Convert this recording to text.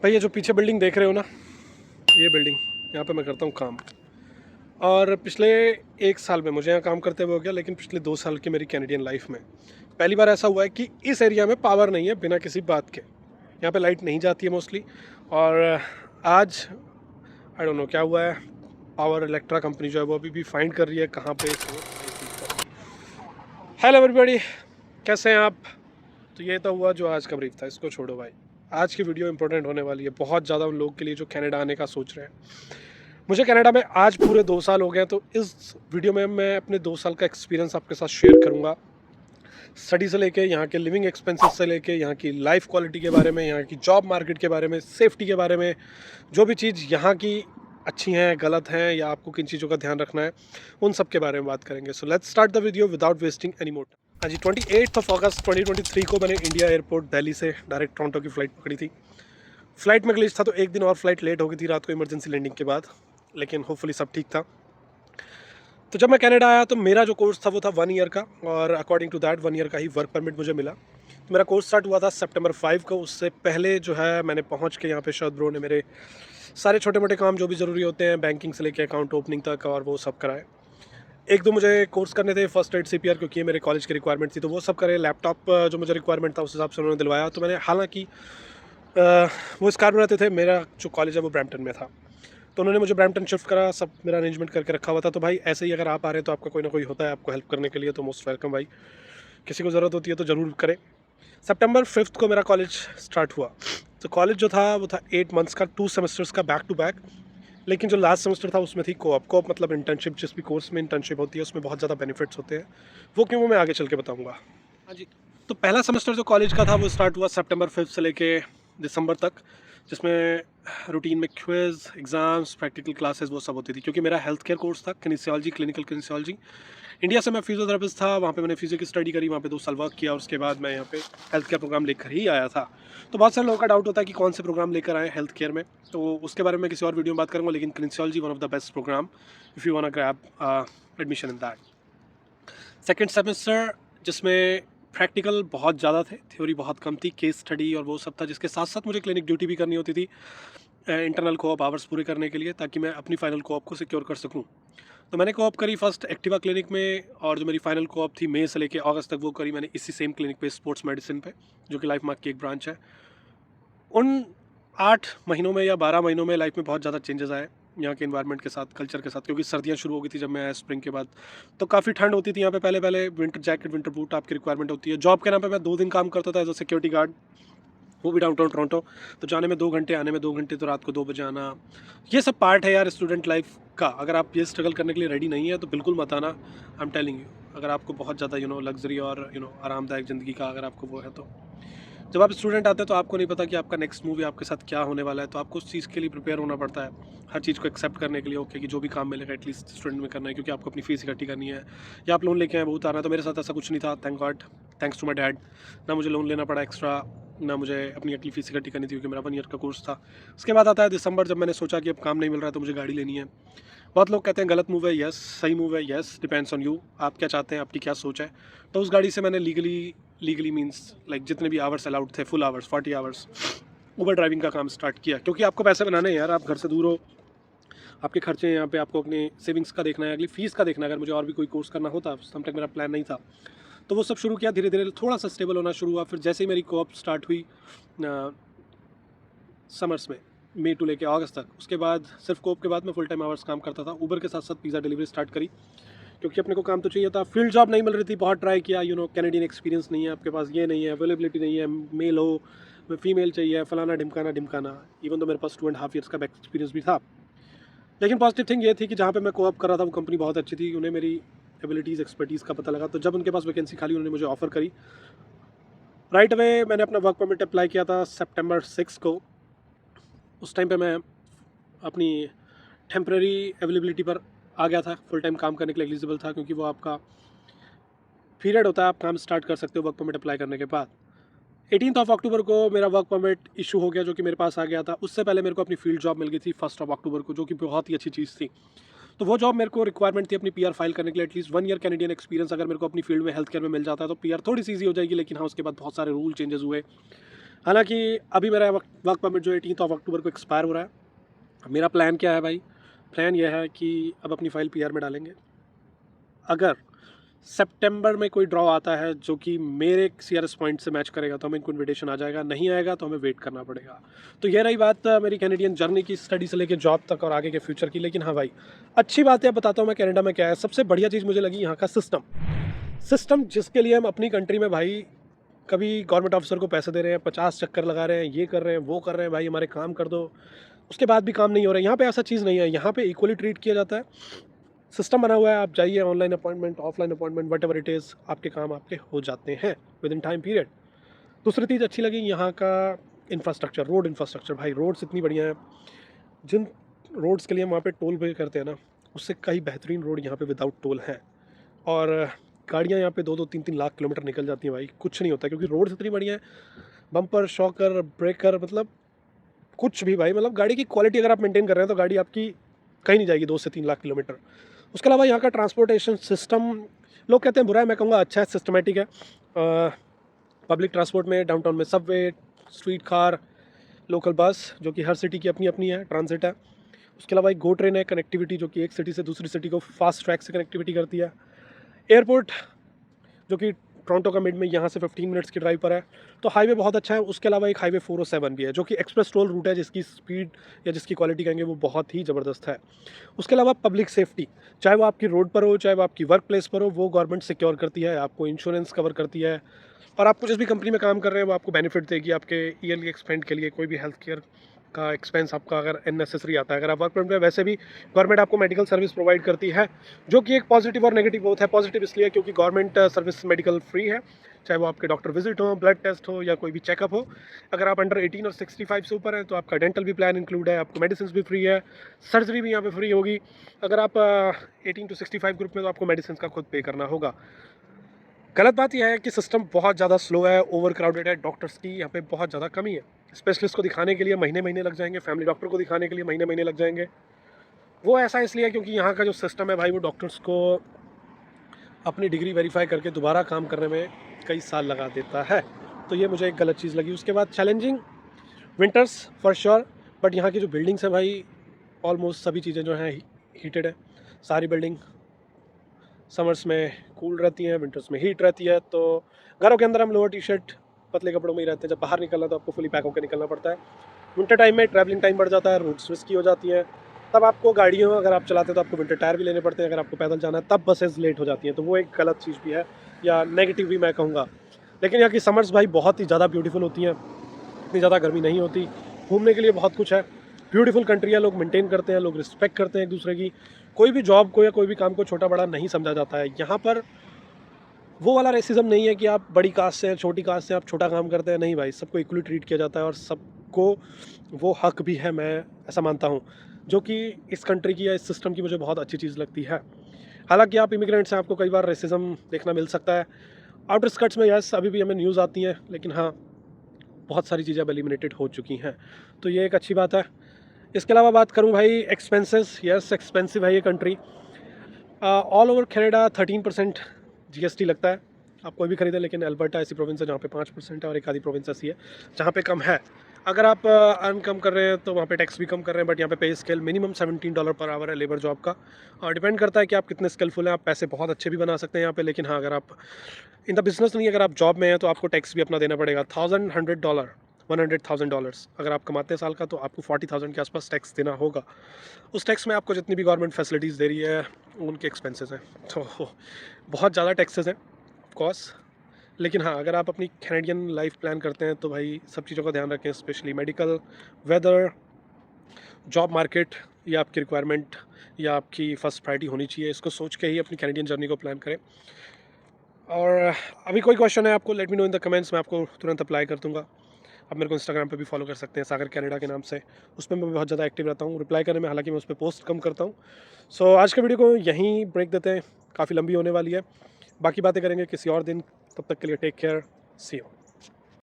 भाई ये जो पीछे बिल्डिंग देख रहे हो ना, ये बिल्डिंग, यहाँ पे मैं करता हूँ काम। और पिछले 1 साल में मुझे यहाँ काम करते हुए हो गया, लेकिन पिछले 2 साल की मेरी कैनेडियन लाइफ में पहली बार ऐसा हुआ है कि इस एरिया में पावर नहीं है बिना किसी बात के। यहाँ पे लाइट नहीं जाती है मोस्टली। और आज आई डोंट नो क्या हुआ है, पावर इलेक्ट्रा कंपनी जो है वो अभी भी फाइंड कर रही है कहाँ पे। हेलो एवरीबॉडी, कैसे हैं आप? तो ये तो हुआ जो आज का ब्रीफ था, इसको छोड़ो भाई। आज की वीडियो इंपॉर्टेंट होने वाली है बहुत ज़्यादा उन लोगों के लिए जो कनाडा आने का सोच रहे हैं। मुझे कनाडा में आज पूरे 2 साल हो गए, तो इस वीडियो में मैं अपने 2 साल का एक्सपीरियंस आपके साथ शेयर करूंगा। स्टडी से लेके, यहाँ के लिविंग एक्सपेंसेस से लेके, यहाँ की लाइफ क्वालिटी के बारे में, यहाँ की जॉब मार्केट के बारे में, सेफ्टी के बारे में, जो भी चीज़ यहाँ की अच्छी हैं, गलत हैं, या आपको किन चीज़ों का ध्यान रखना है, उन सब के बारे में बात करेंगे। So let's start the video without wasting any more time. हाँ जी, 28 अगस्त 2023 को मैंने इंडिया एयरपोर्ट दिल्ली से डायरेक्ट टोरंटो की फ़्लाइट पकड़ी थी। फ़्लाइट में ग्लिच था तो एक दिन और फ्लाइट लेट हो गई थी रात को इमरजेंसी लैंडिंग के बाद, लेकिन होपफुली सब ठीक था। तो जब मैं कनाडा आया तो मेरा जो कोर्स था वो था 1 ईयर का, और अकॉर्डिंग टू दैट 1 ईयर का ही वर्क परमिट मुझे मिला। तो मेरा कोर्स स्टार्ट हुआ था सितंबर 5 को। उससे पहले जो है मैंने पहुंच के यहाँ पे शरद ब्रो ने मेरे सारे छोटे मोटे काम जो भी ज़रूरी होते हैं, बैंकिंग से लेके अकाउंट ओपनिंग तक, और वो सब कराए। एक दो मुझे कोर्स करने थे, फर्स्ट एड CPR, क्योंकि ये मेरे कॉलेज की रिक्वायरमेंट थी, तो वो सब करे। लैपटॉप जो मुझे रिक्वायरमेंट था उस हिसाब से उन्होंने दिलवाया। तो मैंने, हालांकि वो इस कार में रहते थे, मेरा जो कॉलेज है वो ब्रैम्पटन में था, तो उन्होंने मुझे ब्रैम्पटन शिफ्ट करा, सब मेरा अरेंजमेंट करके रखा हुआ था। तो भाई ऐसे ही अगर आप आ रहे हैं तो आपका कोई ना कोई होता है आपको हेल्प करने के लिए, तो मोस्ट वेलकम भाई। किसी को ज़रूरत होती है तो ज़रूर करें। सितंबर 5 को मेरा कॉलेज स्टार्ट हुआ। तो कॉलेज जो था वो था 8 मंथ्स का, 2 सेमेस्टर्स का बैक टू बैक। लेकिन जो लास्ट सेमेस्टर था उसमें थी कोऑप मतलब इंटर्नशिप। जिस भी कोर्स में इंटर्नशिप होती है उसमें बहुत ज़्यादा बेनिफिट्स होते हैं, वो क्यों, वो मैं आगे चल के बताऊँगा। हाँ जी, तो पहला सेमेस्टर जो कॉलेज का था वो स्टार्ट हुआ सितंबर 5 से लेके दिसंबर तक, जिसमें रूटीन में क्विज़, एग्ज़ाम्स, प्रैक्टिकल क्लासेस वो सब होती थी। क्योंकि मेरा हेल्थ केयर कोर्स था, किनेसियोलॉजी, क्लिनिकल किनेसियोलॉजी। इंडिया से मैं फिजियोथेरेपिस्ट था, वहाँ पे मैंने फिजियो की स्टडी करी, वहाँ पे 2 साल वर्क किया, और उसके बाद मैं यहाँ पे हेल्थ केयर प्रोग्राम लेकर ही आया था। तो बहुत सारे लोगों का डाउट होता है कि कौन से प्रोग्राम लेकर आए हेल्थ केयर में, तो उसके बारे में किसी और वीडियो में बात करूँगा। लेकिन kinesiology one of the best program if you want to grab admission in that. Second semester जिसमें प्रैक्टिकल बहुत ज़्यादा थे, थ्योरी बहुत कम थी, केस स्टडी और वो सब था, जिसके साथ साथ मुझे क्लिनिक ड्यूटी भी करनी होती थी इंटरनल कोऑप आवर्स पूरे करने के लिए, ताकि मैं अपनी फाइनल कोऑप को सिक्योर कर सकूं। तो मैंने कोऑप करी फर्स्ट एक्टिवा क्लिनिक में, और जो मेरी फाइनल कोऑप थी मई से लेके अगस्त तक, वो करी मैंने इसी सेम क्लिनिक पे, स्पोर्ट्स मेडिसिन पे, जो कि लाइफ मार्क की एक ब्रांच है। उन 8 महीनों में या 12 महीनों में लाइफ में बहुत ज़्यादा चेंजेस आए यहाँ के इन्वायरमेंट के साथ, कल्चर के साथ। क्योंकि सर्दियाँ शुरू हो गई थी जब मैं आया स्प्रिंग के बाद, तो काफ़ी ठंड होती थी यहाँ पे। पहले पहले विंटर जैकेट, विंटर बूट आपकी रिक्वायरमेंट होती है। जॉब के नाम पे मैं 2 दिन काम करता था एज अ सिक्योरिटी गार्ड, वो भी डाउनटाउन टोरंटो। तो जाने में 2 घंटे, आने में 2 घंटे, तो रात को 2 बजे आना। ये सब पार्ट है यार स्टूडेंट लाइफ का। अगर आप ये स्ट्रगल करने के लिए रेडी नहीं है तो बिल्कुल मत आना, आई एम टेलिंग यू। अगर आपको बहुत ज़्यादा लग्जरी और आरामदायक ज़िंदगी का अगर आपको वो है, तो जब आप स्टूडेंट आते हैं तो आपको नहीं पता कि आपका नेक्स्ट मूवी आपके साथ क्या होने वाला है। तो आपको उस चीज़ के लिए प्रिपेयर होना पड़ता है, हर चीज़ को एक्सेप्ट करने के लिए। ओके, कि जो भी काम मिलेगा एटलीस्ट स्टूडेंट में करना है, क्योंकि आपको अपनी फीस इकट्ठी करनी है, या आप लोन लेके आए वो उतारना है। तो मेरे साथ ऐसा कुछ नहीं था, thank God, thanks to my dad. ना मुझे लोन लेना पड़ा एक्स्ट्रा, ना मुझे अपनी अगली फीस इकट्ठी करनी थी, क्योंकि मेरा 1 ईयर का कोर्स था। उसके बाद आता है दिसंबर, जब मैंने सोचा कि अब काम नहीं मिल रहा है तो मुझे गाड़ी लेनी है। बहुत लोग कहते हैं गलत मूव है, यस। सही मूव है, यस। डिपेंड्स ऑन यू, आप क्या चाहते हैं, आपकी क्या सोच है। तो उस गाड़ी से मैंने लीगली मीन्स लाइक जितने भी आवर्स अलाउड थे, full hours, 40 hours, Uber driving का काम स्टार्ट किया। क्योंकि आपको पैसे बनाने हैं यार, आप घर से दूर हो, आपके खर्चे हैं यहाँ पे, आपको अपने सेविंग्स का देखना है, अगली फीस का देखना है। अगर मुझे और भी कोई कोर्स करना होता, तब तक मेरा प्लान नहीं था। तो वो सब शुरू किया, धीरे धीरे थोड़ा सा स्टेबल होना शुरू हुआ। फिर जैसे ही मेरी कोऑप स्टार्ट हुई समर्स में, मई टू लेके अगस्त तक, उसके बाद सिर्फ कोऑप के बाद मैं फुल टाइम आवर्स काम करता था। ऊबर के साथ साथ पिज़्ज़ा डिलीवरी स्टार्ट करी, क्योंकि अपने को काम तो चाहिए था। फील्ड जॉब नहीं मिल रही थी, बहुत ट्राई किया। कैनेडियन एक्सपीरियंस नहीं है आपके पास, ये नहीं है, अवेलेबिलिटी नहीं है, मेल हो, फीमेल चाहिए, फलाना ढिमकाना ढिमकाना। इवन तो मेरे पास 2.5 ईयर्स का बैक एक्सपीरियंस भी था। लेकिन पॉजिटिव थिंग ये थी कि जहाँ पे मैं कोऑप कर रहा था वो कंपनी बहुत अच्छी थी, उन्हें मेरी एबिलिटीज़, एक्सपर्टीज़ का पता लगा। तो जब उनके पास वैकेंसी खाली, उन्होंने मुझे ऑफर करी। राइट अवे मैंने अपना वर्क परमिट अप्लाई किया था सितंबर 6 को। उस टाइम पे मैं अपनी टेम्प्रेरी अवेलेबिलिटी पर आ गया था, फुल टाइम काम करने के लिए एलिजिबल था, क्योंकि वो आपका पीरियड होता है, आप काम स्टार्ट कर सकते हो वर्क परमिट अप्लाई करने के बाद। 18 अक्टूबर को मेरा वर्क परमिट इशू हो गया, जो कि मेरे पास आ गया था। उससे पहले मेरे को अपनी फील्ड जॉब मिल गई थी 1 अक्टूबर को, जो कि बहुत ही अच्छी चीज़ थी। तो वो जॉब मेरे को रिक्वायरमेंट थी अपनी PR फाइल करने के लिए। एटलीस्ट 1 ईयर कैनेडियन एक्सपीरियंस अगर मेरे को अपनी फील्ड में हेल्थ केयर में मिल जाता है तो PR थोड़ी सी ईजी हो जाएगी। लेकिन हाँ, उसके बाद बहुत सारे रूल चेंजेस हुए, हालांकि अभी मेरा वर्क परमिट जो 18 अक्टूबर को एक्सपायर हो रहा है। अब मेरा प्लान क्या है भाई, प्लान यह है कि अब अपनी फ़ाइल PR में डालेंगे। अगर सितंबर में कोई ड्रॉ आता है जो कि मेरे CRS पॉइंट से मैच करेगा तो हमें इनको इन्विटेशन आ जाएगा, नहीं आएगा तो हमें वेट करना पड़ेगा। तो ये रही बात मेरी कैनेडियन जर्नी की, स्टडी से लेके जॉब तक और आगे के फ्यूचर की। लेकिन हाँ भाई, अच्छी बात है, बताता हूँ मैं कनाडा में क्या है। सबसे बढ़िया चीज़ मुझे लगी यहाँ का सिस्टम जिसके लिए हम अपनी कंट्री में भाई कभी गवर्नमेंट ऑफिसर को पैसे दे रहे हैं, 50 चक्कर लगा रहे हैं, ये कर रहे हैं, वो कर रहे हैं, भाई हमारे काम कर दो, उसके बाद भी काम नहीं हो रहा है। यहाँ पे ऐसा चीज़ नहीं है, यहाँ पे इक्वली ट्रीट किया जाता है। सिस्टम बना हुआ है, आप जाइए, online appointment, offline appointment, what ever it is, आपके काम आपके हो जाते हैं विद इन टाइम पीरियड। दूसरी चीज़ अच्छी लगी यहाँ का इंफ्रास्ट्रक्चर, रोड इंफ्रास्ट्रक्चर। भाई रोड्स इतनी बढ़िया हैं, जिन रोड्स के लिए हम वहाँ पे टोल पे करते हैं ना, उससे कई बेहतरीन रोड यहाँ पे विदाउट टोल हैं। और गाड़ियाँ यहाँ पे 2-3 लाख किलोमीटर निकल जाती हैं भाई, कुछ नहीं होता क्योंकि रोड्स इतनी बढ़िया हैं। बम्पर, शॉकर, ब्रेकर, मतलब कुछ भी भाई, मतलब गाड़ी की क्वालिटी अगर आप मेंटेन कर रहे हैं तो गाड़ी आपकी कहीं नहीं जाएगी 2 से 3 लाख किलोमीटर। उसके अलावा यहाँ का ट्रांसपोर्टेशन सिस्टम, लोग कहते हैं बुरा है, मैं कहूँगा अच्छा है, सिस्टमेटिक है। पब्लिक ट्रांसपोर्ट में डाउनटाउन में Subway, street car, local bus, जो कि हर सिटी की अपनी अपनी है, ट्रांजिट है। उसके अलावा एक गो ट्रेन है, कनेक्टिविटी, जो कि एक सिटी से दूसरी सिटी को फास्ट ट्रैक से कनेक्टिविटी करती है। एयरपोर्ट जो कि टोरंटो का मिड में यहाँ से 15 मिनट्स की ड्राइव पर है। तो हाईवे बहुत अच्छा है। उसके अलावा एक हाईवे 407 भी है जो कि एक्सप्रेस टोल रूट है, जिसकी स्पीड या जिसकी क्वालिटी कहेंगे वो बहुत ही ज़बरदस्त है। उसके अलावा पब्लिक सेफ्टी, चाहे वो आपकी रोड पर हो, चाहे वो आपकी वर्क प्लेस पर हो, वो गवर्नमेंट सिक्योर करती है, आपको इंश्योरेंस कवर करती है, और आपको जिस भी कंपनी में काम कर रहे हैं वो आपको बेनिफिट देगी आपके ईयरली एक्सपेंड के लिए। कोई भी हेल्थ केयर का एक्सपेंस आपका अगर अननेसेसरी आता है, अगर आप वर्क परमिट में, वैसे भी गवर्नमेंट आपको मेडिकल सर्विस प्रोवाइड करती है, जो कि एक पॉजिटिव और नेगेटिव बोथ है। पॉजिटिव इसलिए क्योंकि गवर्नमेंट सर्विस मेडिकल फ्री है, चाहे वो आपके डॉक्टर विजिट हो, ब्लड टेस्ट हो, या कोई भी चेकअप हो। अगर आप अंडर 18 और 65 से ऊपर हैं तो आपका डेंटल भी प्लान इंक्लूड है, आपको मेडिसिन भी फ्री है, सर्जरी भी यहाँ पे फ्री होगी। अगर आप 18 to 65 ग्रुप में तो आपको मेडिसिन का खुद पे करना होगा। गलत बात यह है कि सिस्टम बहुत ज़्यादा स्लो है, ओवर क्राउडेड है, डॉक्टर्स की यहाँ पे बहुत ज़्यादा कमी है। स्पेशलिस्ट को दिखाने के लिए महीने महीने लग जाएंगे, फैमिली डॉक्टर को दिखाने के लिए महीने महीने लग जाएंगे। वो ऐसा इसलिए क्योंकि यहाँ का जो सिस्टम है भाई, वो डॉक्टर्स को अपनी डिग्री वेरीफाई करके दोबारा काम करने में कई साल लगा देता है। तो ये मुझे एक गलत चीज़ लगी। उसके बाद challenging winters for sure, but यहाँ की जो बिल्डिंग्स हैं भाई, ऑलमोस्ट सभी चीज़ें जो हैं हीटेड है। सारी बिल्डिंग समर्स में कूल रहती हैं, विंटर्स में हीट रहती है। तो घरों के अंदर हम लोअर टी-शर्ट, पतले कपड़ों में ही रहते हैं। जब बाहर निकलना तो आपको फुली पैक होकर निकलना पड़ता है। विंटर टाइम में ट्रैवलिंग टाइम बढ़ जाता है, रूट्स रिस्की हो जाती हैं, तब आपको गाड़ियों, अगर आप चलाते हैं तो आपको विंटर टायर भी लेने पड़ते हैं। अगर आपको पैदल जाना है तब बसेस लेट हो जाती हैं, तो वो एक गलत चीज़ भी है, या नेगेटिव भी मैं कहूँगा। लेकिन यहाँ की समर्स भाई बहुत ही ज़्यादा ब्यूटीफुल होती हैं, इतनी ज़्यादा गर्मी नहीं होती, घूमने के लिए बहुत कुछ है। ब्यूटीफुल कंट्री है, लोग मेंटेन करते हैं, लोग रिस्पेक्ट करते हैं एक दूसरे की। कोई भी जॉब को या कोई भी काम को छोटा बड़ा नहीं समझा जाता है। यहाँ पर वो वाला रेसिज्म नहीं है कि आप बड़ी कास्ट से हैं, छोटी कास्ट से आप छोटा काम करते हैं, नहीं भाई, सबको इक्वली ट्रीट किया जाता है और सबको वो हक भी है, मैं ऐसा मानता हूँ, जो कि इस कंट्री की या इस सिस्टम की मुझे बहुत अच्छी चीज़ लगती है। हालांकि आप इमिग्रेंट्स हैं, आपको कई बार रेसिज्म देखना मिल सकता है आउटर स्कर्ट्स में, यस अभी भी हमें न्यूज़ आती हैं, लेकिन हाँ, बहुत सारी चीज़ें अब एलिमिनेटेड हो चुकी हैं, तो ये एक अच्छी बात है। इसके अलावा बात करूँ भाई एक्सपेंसेस, यस एक्सपेंसिव है ये country. All over Canada 13% GST लगता है, आप कोई भी खरीदें, लेकिन अल्बर्टा ऐसी प्रोविंस है जहाँ पे 5% है, और एक आधी प्रोविंस ऐसी है जहाँ पे कम है। अगर आप अर्न कम कर रहे हैं तो वहाँ पे टैक्स भी कम कर रहे हैं, बट यहाँ पे पे स्केल मिनिमम $17 पर आवर है लेबर जॉब का, और डिपेंड करता है कि आप कितने स्किलफुल हैं। आप पैसे बहुत अच्छे भी बना सकते हैं यहाँ पे, लेकिन हाँ, अगर आप इन द बिजनेस नहीं, अगर आप जॉब में हैं तो आपको टैक्स भी अपना देना पड़ेगा। $100,000 अगर आप कमाते हैं साल का, तो आपको 40,000 के आसपास टैक्स देना होगा। उस टैक्स में आपको जितनी भी गवर्नमेंट फैसिलिटीज़ दे रही है उनके एक्सपेंसेस हैं, तो बहुत ज़्यादा टैक्सेस हैं ऑफकोर्स। लेकिन हाँ, अगर आप अपनी कैनेडियन लाइफ प्लान करते हैं तो भाई सब चीज़ों का ध्यान रखें, specially medical, weather, job market, या आपकी रिक्वायरमेंट या आपकी फ़र्स्ट प्रायोरिटी होनी चाहिए। इसको सोच के ही अपनी कैनेडियन जर्नी को प्लान करें। और अभी कोई क्वेश्चन है आपको, let me know in the comments, मैं आपको तुरंत अप्लाई कर दूँगा। आप मेरे को इंस्टाग्राम पे भी फॉलो कर सकते हैं, सागर कनाडा के नाम से। उस पर मैं बहुत ज़्यादा एक्टिव रहता हूँ रिप्लाई करने में, हालांकि मैं उस पर पोस्ट कम करता हूँ। सो आज के वीडियो को यहीं ब्रेक देते हैं, काफ़ी लंबी होने वाली है, बाकी बातें करेंगे किसी और दिन। तब तक के लिए टेक केयर, सी यू।